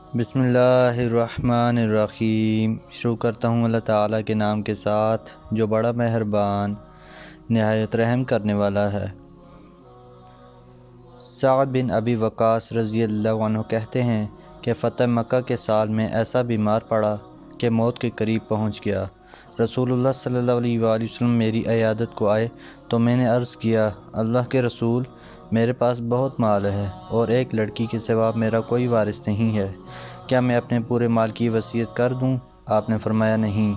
بسم اللہ الرحمن الرحیم۔ شروع کرتا ہوں اللہ تعالیٰ کے نام کے ساتھ جو بڑا مہربان نہایت رحم کرنے والا ہے۔ سعد بن ابی وقاص رضی اللہ عنہ کہتے ہیں کہ فتح مکہ کے سال میں ایسا بیمار پڑا کہ موت کے قریب پہنچ گیا۔ رسول اللہ صلی اللہ علیہ وآلہ وسلم میری عیادت کو آئے تو میں نے عرض کیا، اللہ کے رسول، میرے پاس بہت مال ہے اور ایک لڑکی کے سوا میرا کوئی وارث نہیں ہے، کیا میں اپنے پورے مال کی وصیت کر دوں؟ آپ نے فرمایا نہیں۔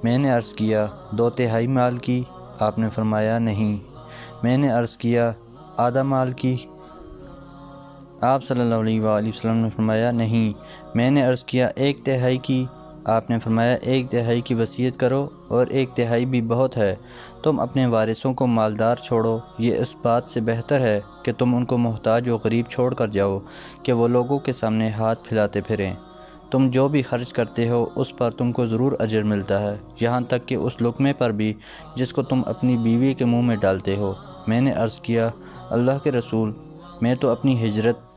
میں نے عرض کیا، 2/3 مال کی؟ آپ نے فرمایا نہیں۔ میں نے عرض کیا، آدھا مال کی؟ آپ صلی اللہ علیہ وآلہ وسلم نے فرمایا نہیں۔ میں نے عرض کیا، 1/3 کی؟ آپ نے فرمایا 1/3 کی وصیت کرو، اور 1/3 بھی بہت ہے۔ تم اپنے وارثوں کو مالدار چھوڑو، یہ اس بات سے بہتر ہے کہ تم ان کو محتاج و غریب چھوڑ کر جاؤ کہ وہ لوگوں کے سامنے ہاتھ پھیلاتے پھریں۔ تم جو بھی خرچ کرتے ہو اس پر تم کو ضرور اجر ملتا ہے، یہاں تک کہ اس لقمے پر بھی جس کو تم اپنی بیوی کے منہ میں ڈالتے ہو۔ میں نے عرض کیا، اللہ کے رسول، میں تو اپنی ہجرت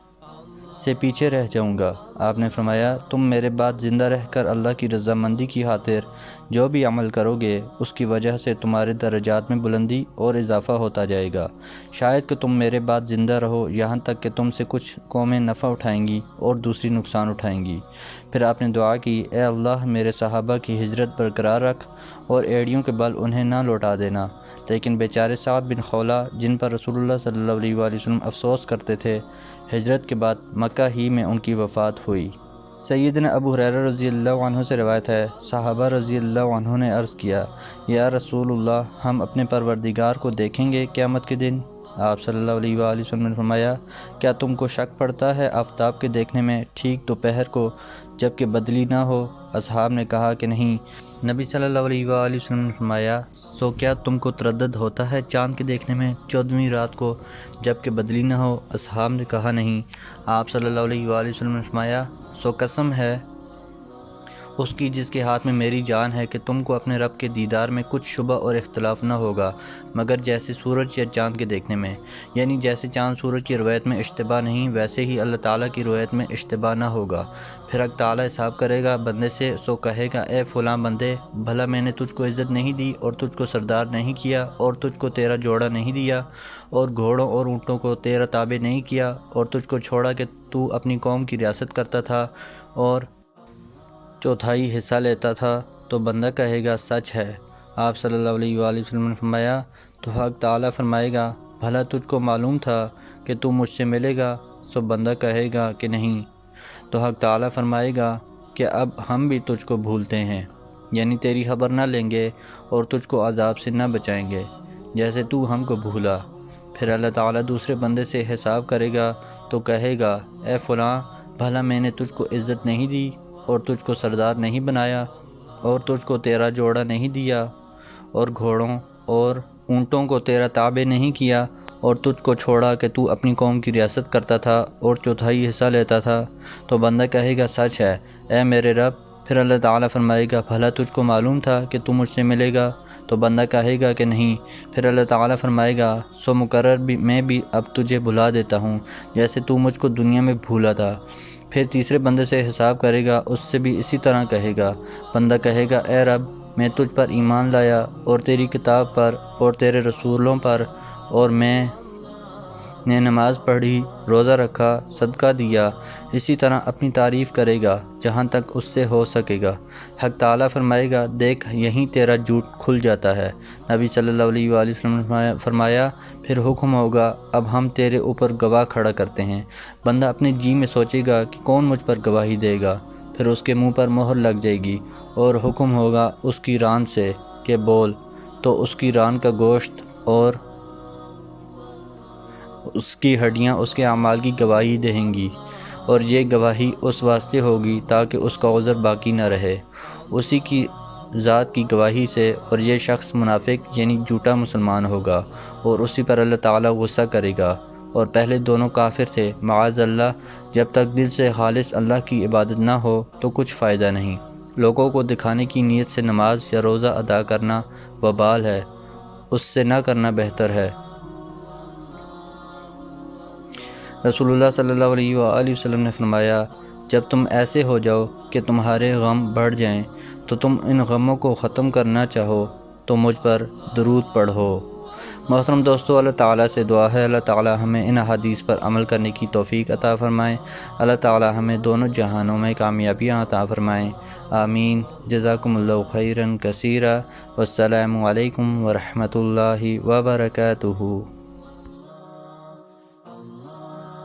سے پیچھے رہ جاؤں گا۔ آپ نے فرمایا، تم میرے بعد زندہ رہ کر اللہ کی رضامندی کی خاطر جو بھی عمل کرو گے اس کی وجہ سے تمہارے درجات میں بلندی اور اضافہ ہوتا جائے گا۔ شاید کہ تم میرے بعد زندہ رہو یہاں تک کہ تم سے کچھ قومیں نفع اٹھائیں گی اور دوسری نقصان اٹھائیں گی۔ پھر آپ نے دعا کی، اے اللہ میرے صحابہ کی ہجرت برقرار رکھ اور ایڑیوں کے بل انہیں نہ لوٹا دینا۔ لیکن بیچارے سعد بن خولہ جن پر رسول اللہ صلی اللہ علیہ وآلہ وسلم افسوس کرتے تھے، ہجرت کے بعد مکہ ہی میں ان کی وفات ہوئی۔ سیدنا ابو ہریرہ رضی اللہ عنہ سے روایت ہے، صحابہ رضی اللہ عنہ نے عرض کیا، یا رسول اللہ، ہم اپنے پروردگار کو دیکھیں گے قیامت کے دن؟ آپ صلی اللہ علیہ وآلہ وسلم نے فرمایا، کیا تم کو شک پڑتا ہے آفتاب کے دیکھنے میں ٹھیک دوپہر کو جب کہ بدلی نہ ہو؟ اصحاب نے کہا کہ نہیں۔ نبی صلی اللہ علیہ وآلہ وسلم نے فرمایا، سو کیا تم کو تردد ہوتا ہے چاند کے دیکھنے میں 14ویں رات کو جب کہ بدلی نہ ہو؟ اصحاب نے کہا نہیں۔ آپ صلی اللہ علیہ وآلہ وسلم نے فرمایا، سو قسم ہے اس کی جس کے ہاتھ میں میری جان ہے کہ تم کو اپنے رب کے دیدار میں کچھ شبہ اور اختلاف نہ ہوگا مگر جیسے سورج یا چاند کے دیکھنے میں، یعنی جیسے چاند سورج کی رویت میں اشتباہ نہیں ویسے ہی اللہ تعالیٰ کی رویت میں اشتباہ نہ ہوگا۔ پھر اللہ تعالیٰ حساب کرے گا بندے سے، سو کہے گا، اے فلاں بندے، بھلا میں نے تجھ کو عزت نہیں دی اور تجھ کو سردار نہیں کیا اور تجھ کو تیرا جوڑا نہیں دیا اور گھوڑوں اور اونٹوں کو تیرا تابع نہیں کیا اور تجھ کو چھوڑا کہ تو اپنی قوم کی ریاست کرتا تھا اور 1/4 حصہ لیتا تھا؟ تو بندہ کہے گا، سچ ہے۔ آپ صلی اللہ علیہ وآلہ وسلم نے فرمایا، تو حق تعالیٰ فرمائے گا، بھلا تجھ کو معلوم تھا کہ تو مجھ سے ملے گا؟ سو بندہ کہے گا کہ نہیں۔ تو حق تعالیٰ فرمائے گا کہ اب ہم بھی تجھ کو بھولتے ہیں، یعنی تیری خبر نہ لیں گے اور تجھ کو عذاب سے نہ بچائیں گے جیسے تو ہم کو بھولا۔ پھر اللہ تعالیٰ دوسرے بندے سے حساب کرے گا تو کہے گا، اے فلاں، بھلا میں نے تجھ کو عزت نہیں دی اور تجھ کو سردار نہیں بنایا اور تجھ کو تیرا جوڑا نہیں دیا اور گھوڑوں اور اونٹوں کو تیرا تابع نہیں کیا اور تجھ کو چھوڑا کہ تو اپنی قوم کی ریاست کرتا تھا اور 1/4 حصہ لیتا تھا؟ تو بندہ کہے گا، سچ ہے اے میرے رب۔ پھر اللہ تعالیٰ فرمائے گا، بھلا تجھ کو معلوم تھا کہ تو مجھ سے ملے گا؟ تو بندہ کہے گا کہ نہیں۔ پھر اللہ تعالیٰ فرمائے گا، سو مقرر بھی میں بھی اب تجھے بھلا دیتا ہوں جیسے تو مجھ کو دنیا میں بھولا تھا۔ پھر تیسرے بندے سے حساب کرے گا، اس سے بھی اسی طرح کہے گا۔ بندہ کہے گا، اے رب، میں تجھ پر ایمان لایا اور تیری کتاب پر اور تیرے رسولوں پر، اور میں نے نماز پڑھی، روزہ رکھا، صدقہ دیا۔ اسی طرح اپنی تعریف کرے گا جہاں تک اس سے ہو سکے گا۔ حق تعالیٰ فرمائے گا، دیکھ یہیں تیرا جھوٹ کھل جاتا ہے۔ نبی صلی اللہ علیہ وآلہ وسلم نے فرمایا، پھر حکم ہوگا، اب ہم تیرے اوپر گواہ کھڑا کرتے ہیں۔ بندہ اپنے جی میں سوچے گا کہ کون مجھ پر گواہی دے گا، پھر اس کے منہ پر مہر لگ جائے گی اور حکم ہوگا اس کی ران سے کہ بول، تو اس کی ران کا گوشت اور اس کی ہڈیاں اس کے اعمال کی گواہی دیں گی، اور یہ گواہی اس واسطے ہوگی تاکہ اس کا عذر باقی نہ رہے اسی کی ذات کی گواہی سے، اور یہ شخص منافق یعنی جھوٹا مسلمان ہوگا اور اسی پر اللہ تعالیٰ غصہ کرے گا۔ اور پہلے دونوں کافر تھے، معاذ اللہ۔ جب تک دل سے خالص اللہ کی عبادت نہ ہو تو کچھ فائدہ نہیں۔ لوگوں کو دکھانے کی نیت سے نماز یا روزہ ادا کرنا وبال ہے، اس سے نہ کرنا بہتر ہے۔ رسول اللہ صلی اللہ علیہ وآلہ وسلم نے فرمایا، جب تم ایسے ہو جاؤ کہ تمہارے غم بڑھ جائیں تو تم ان غموں کو ختم کرنا چاہو تو مجھ پر درود پڑھو۔ محترم دوستو، اللہ تعالیٰ سے دعا ہے اللہ تعالیٰ ہمیں ان احادیث پر عمل کرنے کی توفیق عطا فرمائے، اللہ تعالیٰ ہمیں دونوں جہانوں میں کامیابیاں عطا فرمائیں، آمین۔ جزاکم اللہ خیرا کثیرا، والسلام علیکم ورحمۃ اللہ وبرکاتہ۔